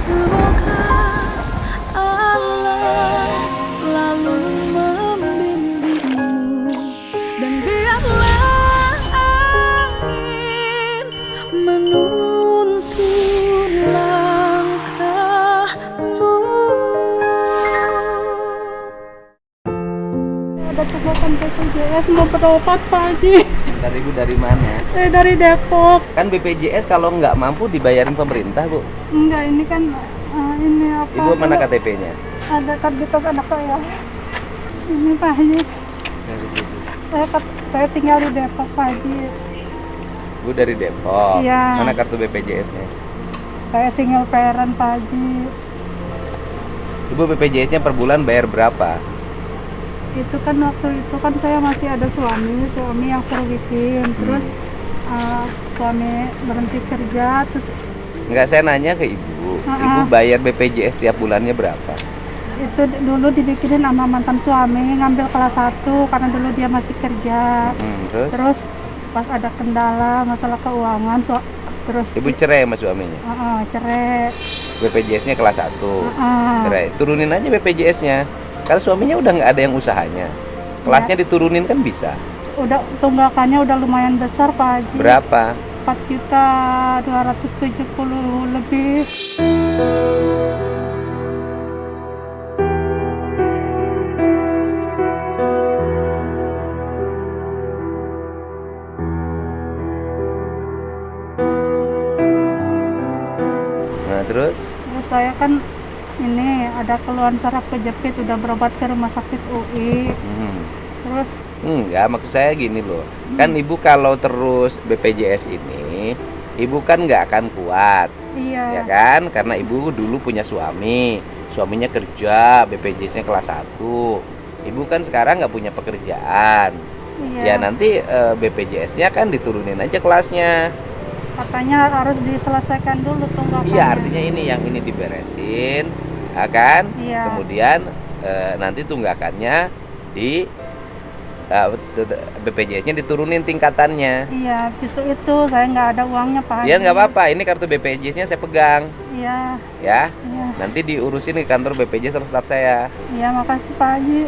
Semoga Allah selalu membimbingmu dan biarlah angin menuntun langkahmu. Ada tunggakan BPJS mau berobat Pak Haji. Dari Ibu dari mana? Dari Depok. Kan BPJS kalau nggak mampu dibayarin pemerintah, Bu. Enggak, ini kan ini apa? Ibu mana KTP-nya? Ada kartu anak saya. Ini Pak Haji. Saya tinggal di Depok Pak Haji. Bu dari Depok. Iya. Mana kartu BPJS-nya? Saya single parent Pak Haji. Ibu BPJS-nya per bulan bayar berapa? Itu kan waktu itu kan saya masih ada suami yang suruh bikin. Terus suami berhenti kerja, terus Enggak, saya nanya ke Ibu. Ibu bayar BPJS tiap bulannya berapa? itu dulu dibikinin sama mantan suami, ngambil kelas 1 karena dulu dia masih kerja. Terus? Pas ada kendala masalah keuangan, terus Ibu cerai sama suaminya? cerai. BPJS-nya kelas 1. Cerai. Turunin aja BPJS-nya. Karena suaminya udah nggak ada yang usahanya. Kelasnya diturunin kan bisa. Udah tunggakannya udah lumayan besar Pak Haji. Berapa? 4.270.000 lebih. Nah, terus Saya kan ini ada keluhan saraf kejepit, udah berobat ke rumah sakit UI. Terus enggak, maksud saya gini loh. Kan Ibu kalau terus BPJS ini, Ibu kan nggak akan kuat. iya. Ya kan? Karena Ibu dulu punya suami. Suaminya kerja, BPJS-nya kelas 1. Ibu kan sekarang nggak punya pekerjaan. Iya. Ya nanti BPJS-nya kan diturunin aja kelasnya. Katanya harus diselesaikan dulu tunggakannya. Iya, artinya ini diberesin, ya kan? Iya. Kemudian nanti tunggakannya di BPJS-nya diturunin tingkatannya. Iya, justru itu saya nggak ada uangnya Pak Haji. Ya nggak apa-apa, ini kartu BPJS-nya saya pegang, Iya, ya. iya, Nanti diurusin di kantor BPJS sama staf saya. iya, makasih Pak Haji.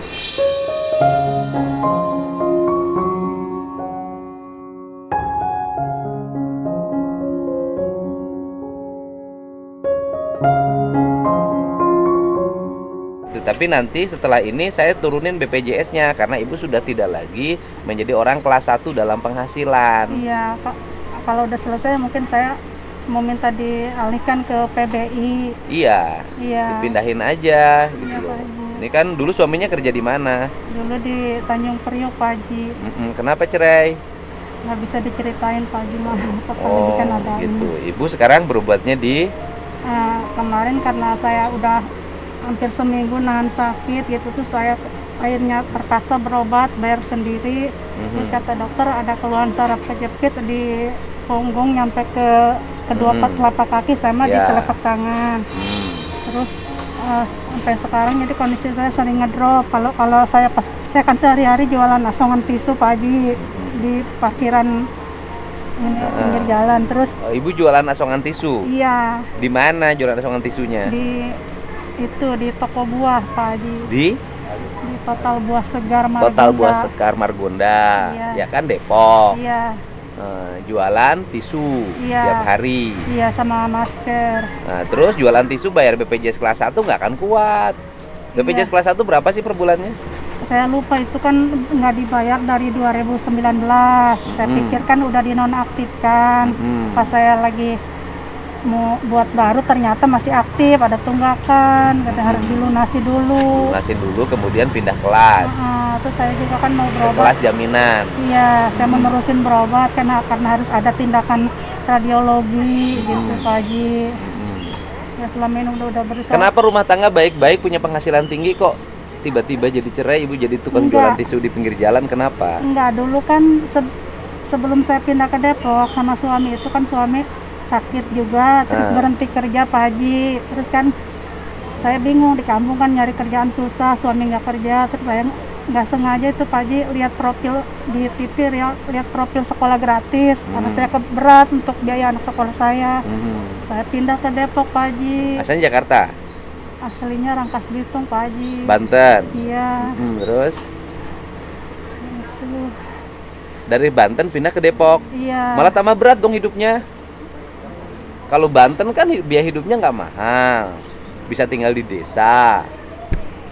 Tapi nanti setelah ini saya turunin BPJS-nya karena Ibu sudah tidak lagi menjadi orang kelas 1 dalam penghasilan. Iya, kalau udah selesai mungkin saya mau minta dialihkan ke PBI. Iya. Iya. Dipindahin aja gitu Iya, loh. Pak Haji. Ini kan dulu suaminya kerja di mana? Dulu di Tanjung Priok Pak Haji. Kenapa cerai? Nggak bisa diceritain Pak Haji mah. Pokoknya Oh, kan ada gitu. ini. Ibu sekarang berobatnya di Kemarin karena saya udah hampir seminggu nahan sakit gitu, tuh saya akhirnya terpaksa berobat, bayar sendiri. Terus kata dokter ada keluhan saraf kejepit di punggung nyampe ke kedua telapak kaki sama di Ya. telapak tangan. Terus sampai sekarang jadi kondisi saya sering ngedrop. Kalau saya kan sehari-hari jualan asongan tisu Pak Haji di parkiran ini, pinggir jalan. Terus Ibu jualan asongan tisu. iya Di mana jualan asongan tisunya? di toko buah Pak Haji. Di Di Total Buah Segar Margonda. Total Buah Sekar Margonda. Iya. Ya kan Depok. Iya, Jualan tisu Iya. tiap hari. iya sama masker. Nah, terus jualan tisu bayar BPJS kelas 1 nggak akan kuat. BPJS kelas 1 berapa sih per bulannya? Saya lupa itu kan nggak dibayar dari 2019. Saya pikir kan udah dinonaktifkan. Pas saya lagi mau buat baru ternyata masih aktif, ada tunggakan, harus dilunasi dulu. Lunasin dulu kemudian pindah kelas. Terus saya juga kan mau Ke berobat. kelas jaminan. Iya, saya menerusin berobat karena harus ada tindakan radiologi gitu Pak Haji. Ya selama ini udah berusaha. Kenapa rumah tangga baik-baik punya penghasilan tinggi kok tiba-tiba jadi cerai, Ibu jadi tukang jualan tisu di pinggir jalan, kenapa? Enggak, dulu kan sebelum saya pindah ke Depok sama suami itu kan suami sakit juga, terus berhenti kerja Pak Haji. Terus kan saya bingung, di kampung kan nyari kerjaan susah, suami nggak kerja, terus saya nggak sengaja itu Pak Haji lihat profil di TV, lihat profil sekolah gratis karena saya berat untuk biaya anak sekolah saya. Saya pindah ke Depok Pak Haji. Asalnya Jakarta, Aslinya Rangkas Bitung Pak Haji. Banten. Iya. Terus Itu. dari Banten pindah ke Depok, Iya. malah tambah berat dong hidupnya. Kalau Banten kan biaya hidupnya nggak mahal, bisa tinggal di desa.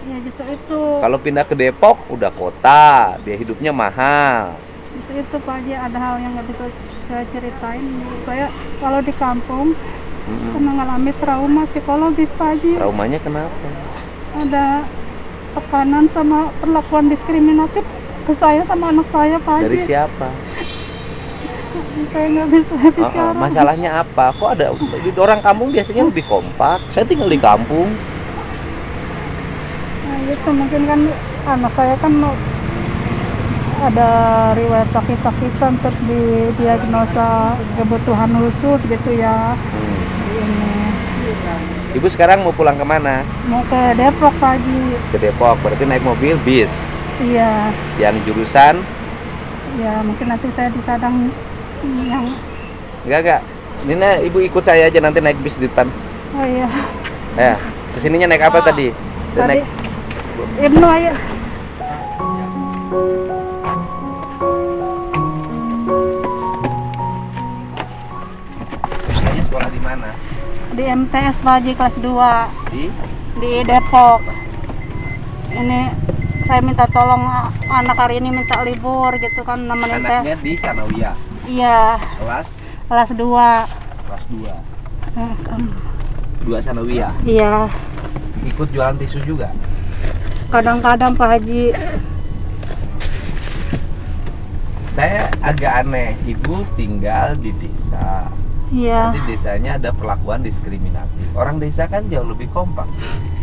Ya justru itu. Kalau pindah ke Depok udah kota, biaya hidupnya mahal. Justru itu Pak Haji, ada hal yang nggak bisa saya ceritain. Saya kalau di kampung pernah mengalami trauma psikologis Pak Haji. Traumanya kenapa? Ada tekanan sama perlakuan diskriminatif ke saya sama anak saya Pak Haji. Dari siapa? Saya nggak bisa bicara. Masalahnya apa? Kok ada orang kampung biasanya lebih kompak? Saya tinggal di kampung. Nah itu mungkin kan anak saya kan ada riwayat sakit-sakitan terus didiagnosa kebutuhan khusus gitu ya. Ini Ibu sekarang mau pulang kemana? mau ke Depok Pak Haji. Ke Depok, berarti naik mobil bis. Iya, Yang jurusan? ya mungkin nanti saya disadang yang Enggak. Nina, ibu ikut saya aja nanti naik bis di depan. oh iya Ya, kesininya naik apa tadi? Dan tadi naik Ibnu ayo. Anaknya sekolah di mana? Di MTS Pak Haji kelas 2 Di di Depok. Ini saya minta tolong anak hari ini minta libur gitu kan nemenin saya. anaknya di Sanawiyah. Iya, Kelas 2. kelas 2. 2 Sanawiyah. Iya, Ikut jualan tisu juga. kadang-kadang Pak Haji. Saya agak aneh, ibu tinggal di desa. Iya, Nanti desanya ada perlakuan diskriminatif. Orang desa kan jauh lebih kompak.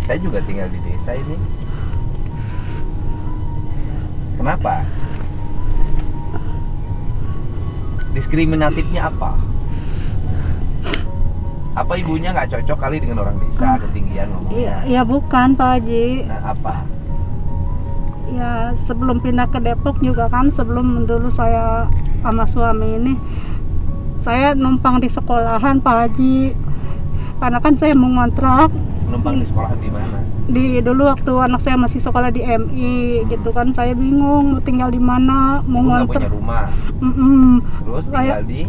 Saya juga tinggal di desa ini. Kenapa? Diskriminatifnya apa? Apa ibunya nggak cocok kali dengan orang desa, ketinggian ngomongnya? iya bukan Pak Haji. Nah, apa? Ya sebelum pindah ke Depok juga kan, sebelum dulu saya sama suami ini saya numpang di sekolahan Pak Haji. Karena kan saya mau ngontrak Numpang di sekolah di mana? di dulu waktu anak saya masih sekolah di MI gitu kan, saya bingung mau tinggal di mana, mau Ibu nggak ngontrak. punya rumah. Terus tinggal di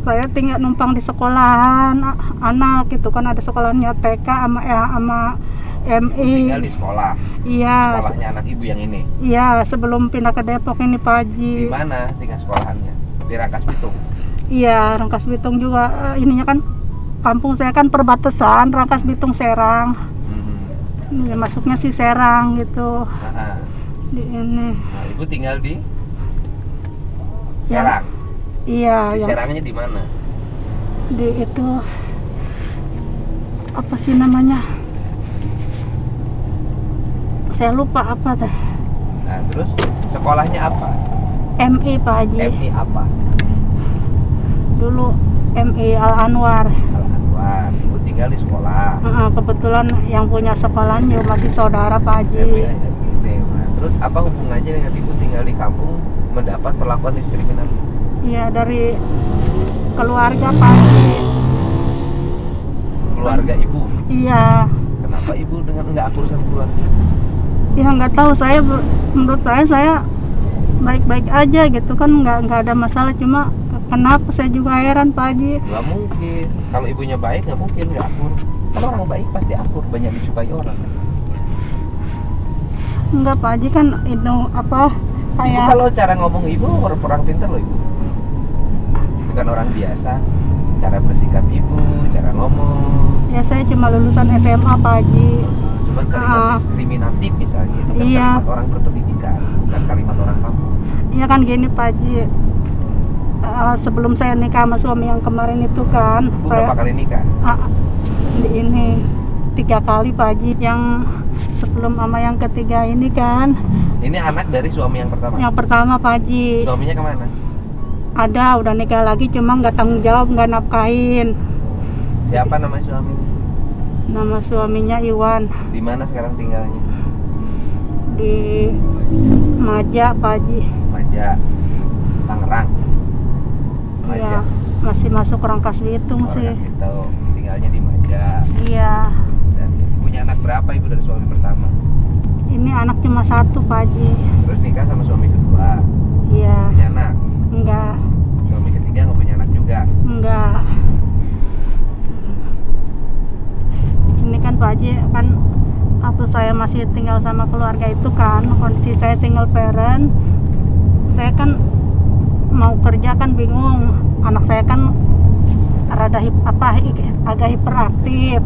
Saya tinggal numpang di sekolahan anak gitu kan, ada sekolahnya TK sama MI. tinggal di sekolah. Iya, Sekolahnya anak ibu yang ini. iya sebelum pindah ke Depok ini Pak Haji. Di mana tinggal sekolahannya? Di Rangkas Bitung. Iya, Rangkas Bitung juga. Ininya kan kampung saya kan perbatasan Rangkas Bitung Serang. Ya, masuknya sih Serang gitu. Nah, Di ini. nah, ibu tinggal di Ya. Serang. Iya, Di yang Serangnya di mana? di itu apa sih namanya? Saya lupa apa teh. Nah, terus sekolahnya apa? MI Pak Haji. MI apa? Dulu MI Al Anwar. Al Anwar. Ibu tinggal di sekolah. Kebetulan yang punya sekolahan juga masih saudara Pak MI Haji. aja gini. Nah, terus apa hubungannya dengan ibu tinggal di kampung mendapat perlakuan diskriminatif? Iya, dari keluarga Pak Haji. Keluarga ibu. Iya. Kenapa ibu dengan nggak akur sama keluarga? Ya nggak tahu, menurut saya baik-baik aja gitu kan, nggak ada masalah, cuma kenapa saya juga heran Pak Haji. Nggak mungkin. Kalau ibunya baik nggak mungkin nggak akur. Kalau orang baik pasti akur, banyak disukai orang. Enggak Pak Haji kan itu apa Ibu kayak kalau cara ngomong ibu orang pintar loh ibu. Bukan orang biasa. Cara bersikap ibu, cara ngomong. ya saya cuma lulusan SMA Pak Haji. Cuma kalimat diskriminatif misalnya itu kan Iya. kalimat orang berpendidikan, bukan kalimat orang kampung. Iya kan gini Pak Haji. Sebelum saya nikah sama suami yang kemarin itu kan, Ibu saya berapa kali nikah? di ini 3 kali Pak Haji. Yang sebelum sama yang ketiga ini kan, Ini anak dari suami yang pertama. yang pertama Pak Haji. Suaminya kemana? Ada udah nikah lagi, cuma nggak tanggung jawab, nggak nafkahin. Siapa nama suami? Nama suaminya Iwan. Di mana sekarang tinggalnya? di Maja Pak Haji. Maja, Tangerang. Iya, masih masuk Rangkas Bitung sih. Gitu. Tinggalnya di Maja. Iya. Dan punya anak berapa ibu dari suami pertama? Ini anak cuma satu Pak Haji. Terus nikah sama suami kedua. Iya. Punya anak. Enggak. Suami ketiga nggak punya anak juga. Enggak. Ini kan Pak Haji, kan waktu saya masih tinggal sama keluarga itu kan, kondisi saya single parent. Saya kan mau kerja kan bingung. Anak saya kan rada agak hiperaktif.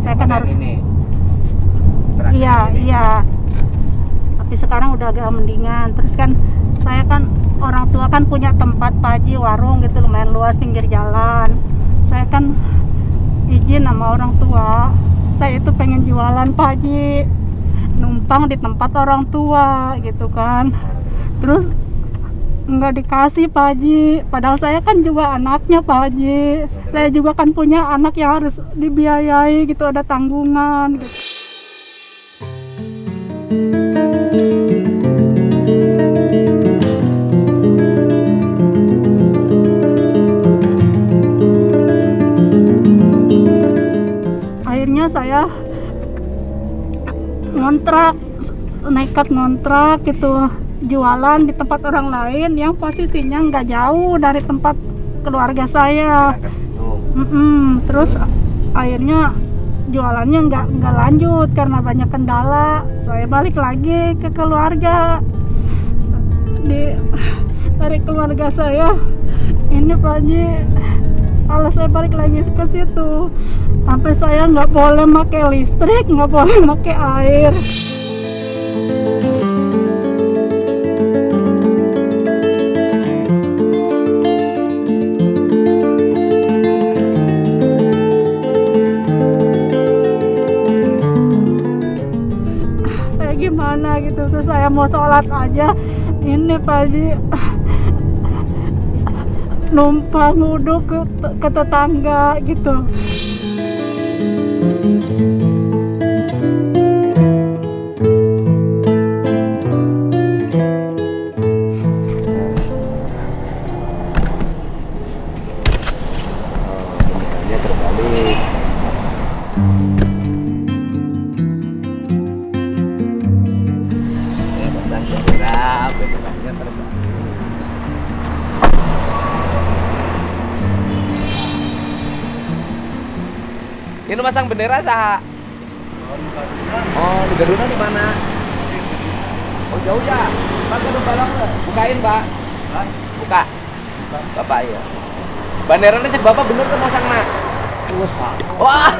Saya kan harus ini. iya, iya. Tapi sekarang udah agak mendingan. Terus kan saya kan orang tua kan punya tempat Pak Haji, warung gitu lumayan luas pinggir jalan. Saya kan izin sama orang tua, saya itu pengen jualan Pak Haji, numpang di tempat orang tua gitu kan. Terus nggak dikasih Pak Haji, padahal saya kan juga anaknya Pak Haji. Saya juga kan punya anak yang harus dibiayai gitu, ada tanggungan gitu. Akhirnya saya nekat ngontrak gitu, jualan di tempat orang lain yang posisinya nggak jauh dari tempat keluarga saya. Terus akhirnya jualannya nggak lanjut karena banyak kendala. Saya balik lagi ke keluarga, dari keluarga saya ini Pak Haji. Kalau saya balik lagi ke situ, sampai saya nggak boleh pakai listrik, nggak boleh pakai air. Kayak gimana gitu, terus saya mau sholat aja, ini Pak Haji numpang wudhu ke tetangga gitu. Benderanya terbalik. Ya pasang benderanya terbalik. Ini masang bendera saha? Oh, di Gaduna di mana? Oh, jauh ya. Pak Gadun Balang nggak? Bukain, Pak. Buka. Bapak ya. Banderanya cek Bapak bener tuh masang nak. Wah.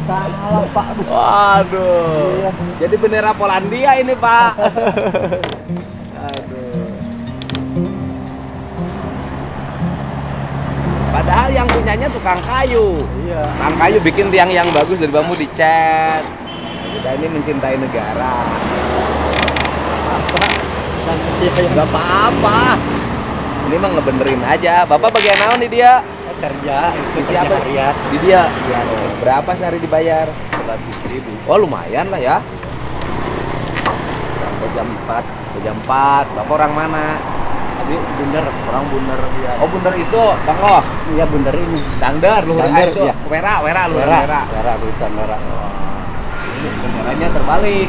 Salah Pak. Waduh. Jadi bendera Polandia ini, Pak. Aduh. Padahal yang punyanya tukang kayu. Iya. Tukang kayu bikin tiang yang bagus dari bambu dicat. Kita ini mencintai negara. Gak apa-apa. Ini mah ngebenerin aja. Bapak bagian naon nih dia? Kerja itu Di siapa? harian Di dia. Iya. Oh, berapa sehari dibayar? 100.000. Oh, lumayan lah ya. Sampai jam 4. Bapak orang mana? Tapi Bunder, orang Bunder dia. Oh, Bunder itu, Bang Oh. Iya Bunder ini. Dangder, luhur Dangder, itu. iya. Wera, luhur Merah, Wera. merah tulisan merah. Ini benderanya terbalik.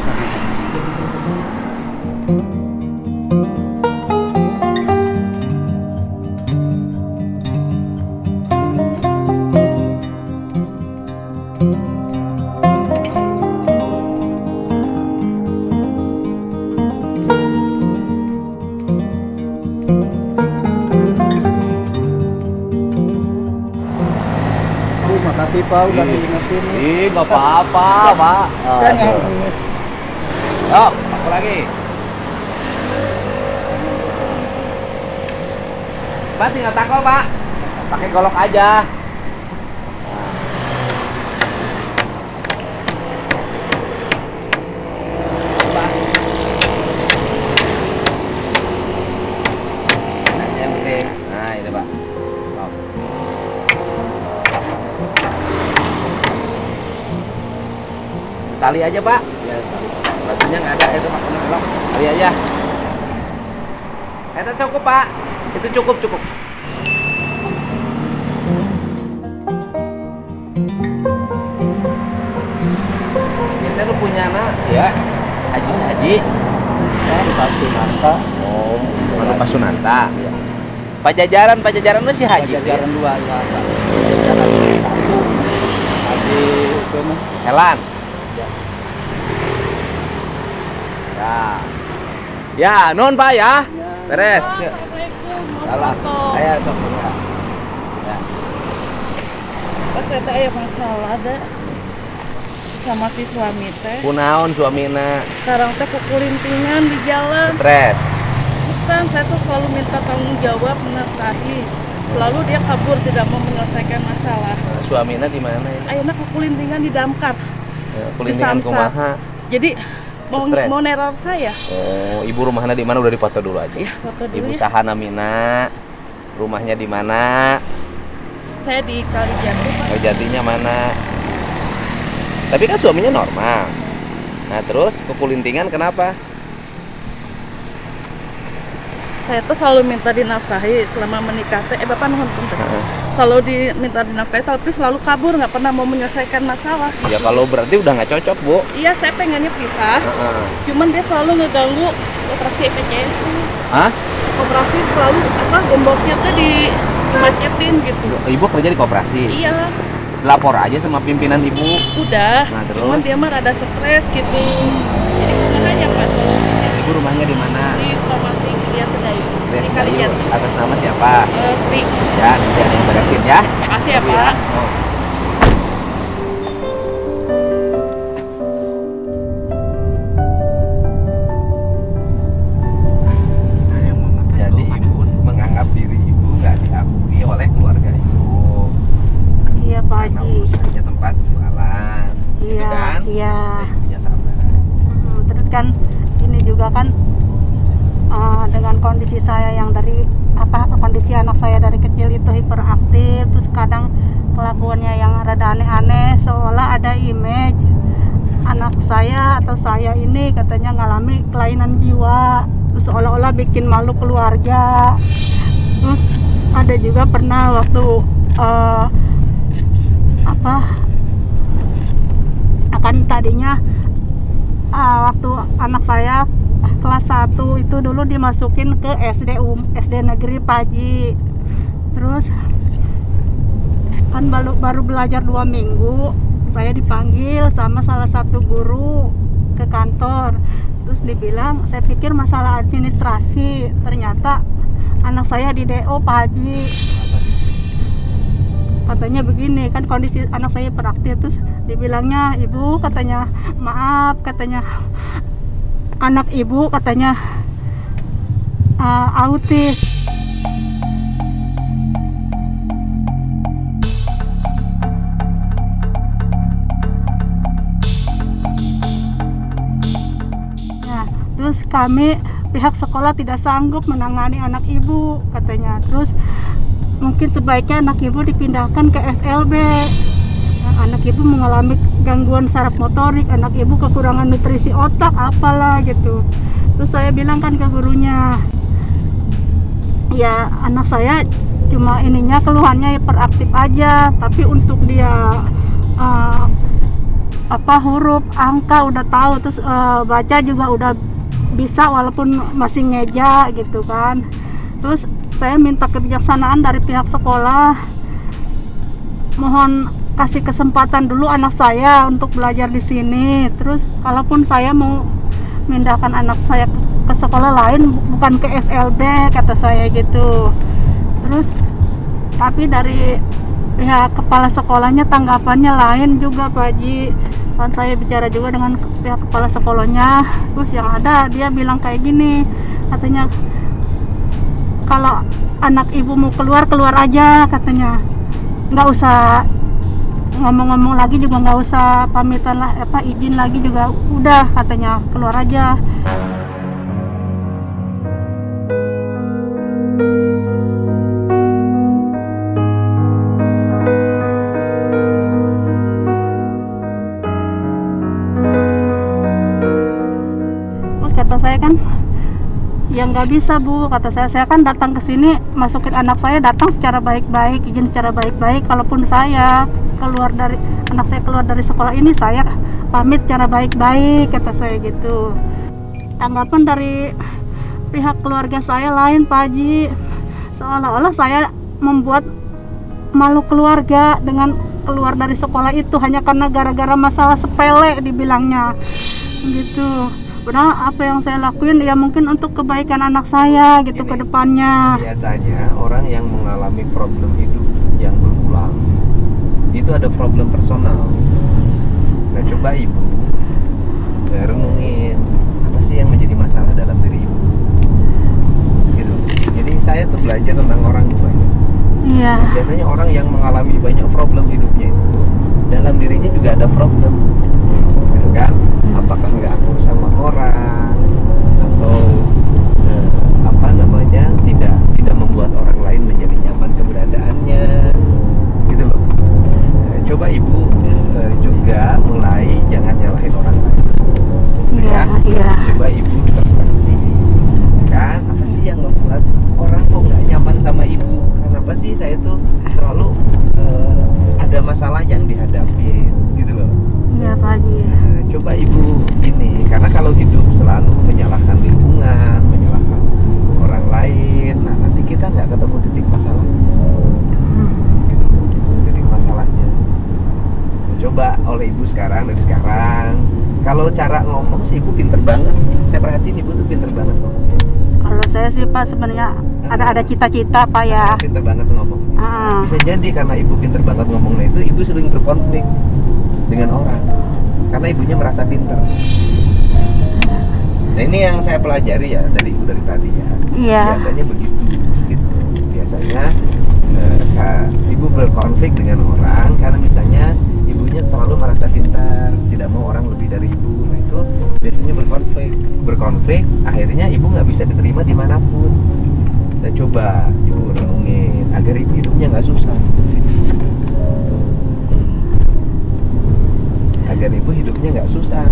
Makasih Pak udah diingetin. Ih, nggak apa-apa, Pak. Kan Aduh. Yuk, aku lagi. Pak, tinggal takol, Pak. Pakai golok aja. Pak. Ini aja yang penting. Nah, ini, Pak. Stop. Tali aja, Pak. Ya, Batunya nggak ada, itu makannya belum. Kali aja. Itu cukup Pak. Itu cukup. Kita lu punya anak ya, Haji Saji. Pasunanta. Oh, mana Pak Sunanta. Iya. Pajajaran lu si Haji. Pajajaran 2 ya. Pajajaran 1. Haji itu mah. Helan. Ya. Ya, non Pak ya. Beres. Yuk. Assalamualaikum. Salam. Ayo sok ya. Ya. Pas saya teh aya masalah ada sama si suami teh. Kunaon suamina Sekarang teh kukulintingan di jalan. stres. Bukan, saya tuh selalu minta tanggung jawab menafkahi. Lalu dia kabur tidak mau menyelesaikan masalah. Nah, suamina di mana ya? Ayeuna kukulintingan di damkar. Kulintingan Samsat. kumaha? Jadi Stres. mau neror saya. Oh, ibu rumahnya di mana udah dipoto dulu aja. Ya, foto dulu Ibu ya. saha namina? Rumahnya di mana? Saya di Kalijati, Pak. Oh, jatinya mana? Tapi kan suaminya normal. Nah, terus kekulintingan kenapa? Saya tuh selalu minta dinafkahi selama menikah teh. Bapak nuhun punten. Heeh. Selalu diminta dinafkahi tapi selalu kabur, nggak pernah mau menyelesaikan masalah. Ya kalau berarti udah nggak cocok, Bu. Iya, saya pengennya pisah. Heeh. Cuman dia selalu ngeganggu operasi EPCN. Hah? Operasi selalu gemboknya tuh dimacetin gitu. Ibu kerja di koperasi. Iya, Lapor aja sama pimpinan ibu. udah. Nah, terus? Cuman dia mah rada stres gitu. Jadi gimana ya Pak solusinya? Ibu rumahnya di mana? Di Sukamating, dia Sedayu. Des Di Dayu. Kalijati. Atas nama siapa? Sri. Ya, nanti ada yang beresin ya. Makasih ya Ibu Pak. Oh. Jadi ibu menganggap diri ibu nggak diakui oleh keluarga ibu. Iya Pak Karena Haji. urusannya tempat jualan. Gitu Iya, kan? iya. Ya, ibunya sabar. Terus kan ini juga kan dengan kondisi saya yang dari kondisi anak saya dari kecil itu hiperaktif, terus kadang kelakuannya yang rada aneh-aneh, seolah ada image anak saya atau saya ini katanya ngalami kelainan jiwa, terus seolah-olah bikin malu keluarga. Terus ada juga pernah waktu akan tadinya waktu anak saya kelas 1 itu dulu dimasukin ke SD negeri Paji. Terus kan baru belajar 2 minggu, saya dipanggil sama salah satu guru ke kantor. Terus dibilang, saya pikir masalah administrasi, ternyata anak saya di DO Paji. Katanya begini, kan kondisi anak saya hiperaktif. Terus dibilangnya, ibu katanya, maaf katanya, anak ibu katanya autis. Nah, terus kami pihak sekolah tidak sanggup menangani anak ibu katanya. Terus mungkin sebaiknya anak ibu dipindahkan ke SLB. Anak ibu mengalami gangguan saraf motorik, anak ibu kekurangan nutrisi otak, apalah gitu. Terus saya bilang kan ke gurunya, ya anak saya cuma ininya keluhannya hiperaktif aja, tapi untuk dia huruf, angka udah tahu, terus baca juga udah bisa walaupun masih ngeja gitu kan. Terus saya minta kebijaksanaan dari pihak sekolah, mohon kasih kesempatan dulu anak saya untuk belajar di sini. Terus kalaupun saya mau memindahkan anak saya ke sekolah lain, bukan ke SLB kata saya gitu. Terus tapi dari pihak kepala sekolahnya tanggapannya lain juga Pak Haji. Kan saya bicara juga dengan pihak kepala sekolahnya, terus yang ada dia bilang kayak gini, katanya kalau anak ibu mau keluar aja katanya, nggak usah ngomong-ngomong lagi juga, nggak usah pamitan lah, izin lagi juga, udah katanya keluar aja. saya kan, ya nggak bisa Bu, kata saya kan datang ke sini masukin anak saya, datang secara baik-baik, izin secara baik-baik. Kalaupun anak saya keluar dari sekolah ini, saya pamit secara baik-baik, kata saya gitu. Tanggapan dari pihak keluarga saya lain Pak Haji, seolah-olah saya membuat malu keluarga dengan keluar dari sekolah itu hanya karena gara-gara masalah sepele dibilangnya gitu. Padahal apa yang saya lakuin ya mungkin untuk kebaikan anak saya gitu ke depannya. Biasanya orang yang mengalami problem hidup yang berulang itu ada problem personal. Nah, coba Ibu renungin apa sih yang menjadi masalah dalam diri Ibu. Gitu. Jadi saya tuh belajar tentang orang tuh banyak. Iya. Biasanya orang yang mengalami banyak problem hidupnya itu dalam dirinya juga ada problem, gitu kan? Apakah nggak akur sama orang atau tidak membuat orang lain menjadi nyaman keberadaannya, gitu loh. Coba Ibu juga mulai jangan nyalahin orang lain, Iya, iya. Coba Ibu introspeksi, kan? Apa sih yang membuat orang kok nggak nyaman sama Ibu? Kenapa sih saya tuh selalu ada masalah yang dihadapi, gitu loh. Iya Pak Haji. Coba Ibu ini, karena kalau hidup selalu menyalahkan lingkungan, menyalahkan orang lain, nah nanti kita nggak ketemu titik masalah, gitu, titik masalahnya. Coba oleh Ibu dari sekarang, kalau cara ngomong sih Ibu pinter banget. Saya perhatiin Ibu tuh pinter banget ngomongnya. Kalau saya sih Pak sebenarnya ada cita-cita Pak ya. Pinter banget ngomong. Bisa jadi karena Ibu pinter banget ngomongnya itu, Ibu sering berkonflik dengan orang karena ibunya merasa pinter. Nah, ini yang saya pelajari ya dari Ibu dari tadi ya. Iya. Biasanya begitu, gitu. Biasanya Ibu berkonflik dengan orang karena misalnya ibunya terlalu merasa pintar, tidak mau orang lebih dari Ibu. Nah, itu biasanya berkonflik, akhirnya Ibu nggak bisa diterima dimanapun. Dan coba Ibu renungin agar Ibu hidupnya nggak susah, agar Ibu hidupnya nggak susah,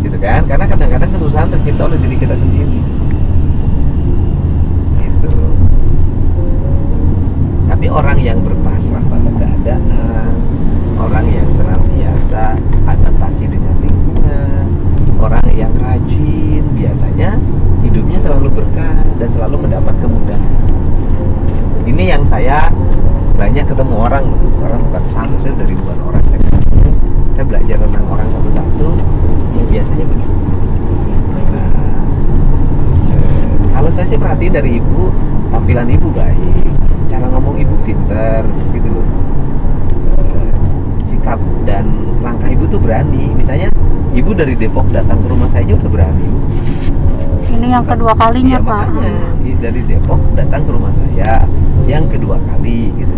gitu kan? Karena kadang-kadang kesusahan tercipta oleh diri kita sendiri, gitu. Tapi orang yang berpasrah pada keadaan, orang yang senantiasa adaptasi dengan lingkungan, orang yang rajin, biasanya hidupnya selalu berkah dan selalu mendapat kemudahan. Ini yang saya banyak ketemu orang bukan satu, saya dari ribuan orang saya belajar tentang orang satu-satu, ya biasanya begitu. Kalau saya sih perhatiin dari Ibu, tampilan Ibu baik, cara ngomong Ibu pinter, gitu loh. Sikap dan langkah Ibu tuh berani. Misalnya Ibu dari Depok datang ke rumah saya aja udah berani. Ini yang kedua kalinya ya, Pak. Makanya dari Depok datang ke rumah saya yang kedua kali, gitu.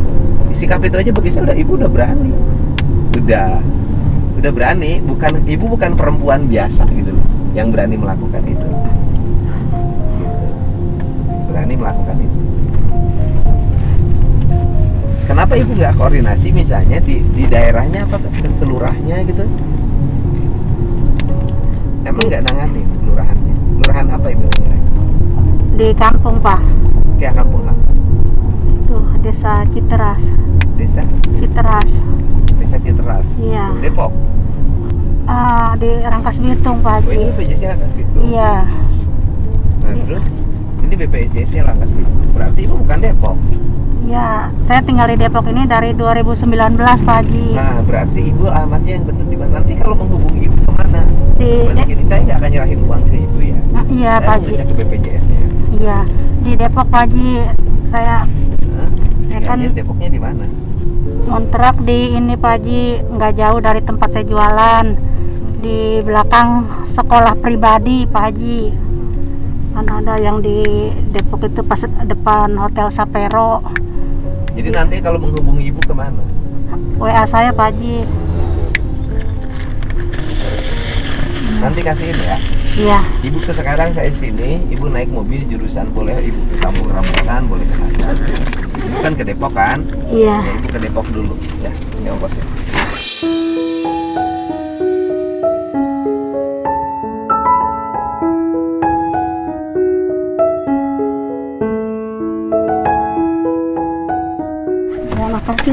Sikap itu aja bagi saya Ibu udah berani. Udah berani, Ibu bukan perempuan biasa gitu loh yang berani melakukan itu. Gitu. Berani melakukan itu. Kenapa Ibu nggak koordinasi misalnya di daerahnya apa ke lurahnya gitu? Emang nggak nanganin kelurahannya? Kelurahan apa Ibu? Di kampung Pak. Kayak kampung apa? Itu Desa Citeras. Desa Citeras. Desa Citeras. Iya. Depok. Di Rangkas Bitung Pak Oh, ini Haji. BPJS Rangkas Bitung. Iya. Nah, terus ini BPJS Rangkas Bitung. Berarti Ibu bukan Depok. Iya, saya tinggal di Depok ini dari 2019 Pak Haji. Nah, berarti Ibu alamatnya yang benar di mana? Nanti kalau menghubungi Ibu kemana? Di Gini, saya nggak akan nyerahin uang ke Ibu ya. iya Saya Pak mau Haji. ngecek ke BPJS-nya. Iya, di Depok Pak Haji. Saya Ya kan Depoknya di mana? ngontrak di ini Pak Haji, nggak jauh dari tempat saya jualan, di belakang sekolah pribadi Pak Haji. Kan ada yang di Depok itu pas depan Hotel Sapero. Jadi nanti kalau menghubungi Ibu kemana? WA saya Pak Haji. Nanti kasihin ya. Iya. Ibu ke sekarang saya sini, Ibu naik mobil jurusan boleh Ibu ke Kampung Rambutan, boleh ke sana. Ibu kan ke Depok kan? Iya. Ya, Ibu ke Depok dulu ya, ini ongkosnya.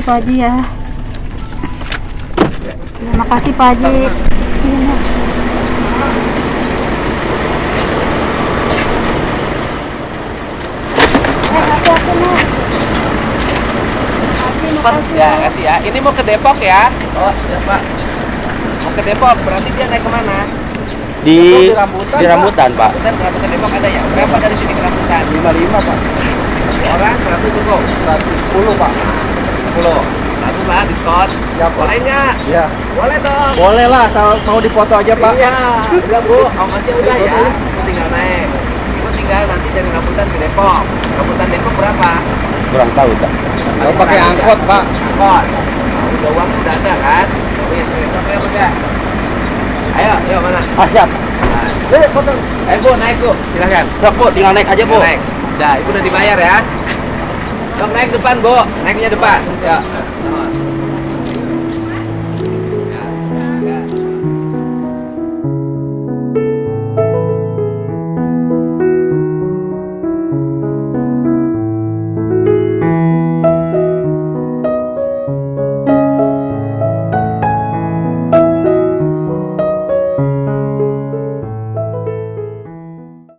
Pak Haji ya. Terima kasih Pak Haji. Iya. Hati-hati Nek. Ya, kasih ya. Ini mau ke Depok ya? Oh, iya Pak. Mau ke Depok, berarti dia naik kemana? Di Rambutan, rambutan, Pak. Rambutan Depok ada ya? Berapa dari sini ke Rambutan? 55, Pak. Orang 100 cukup? 110, Pak. 10. 100 lah diskon. Siap, Pak. Boleh nggak? Iya. Boleh dong. Boleh lah, asal mau dipoto aja, Pak. Iya, udah Bu, ongkosnya udah ya. Ibu tinggal naik. Ibu tinggal nanti dari Rambutan ke Depok. Rambutan Depok berapa? Kurang tahu, Pak. Paling pakai 100 angkot, ya? Pak. Angkot. Nah, udah uangnya udah ada kan? Oh ya, screenshot ya bunda. Ayo, mana? Ah, siap. Nah. Foto. Ayo Bu, naik Bu, silakan. Siap, Bu. Tinggal naik aja, Bu. Naik. Udah, ibu udah dibayar ya. Dok naik depan Bu, naiknya depan. Ya.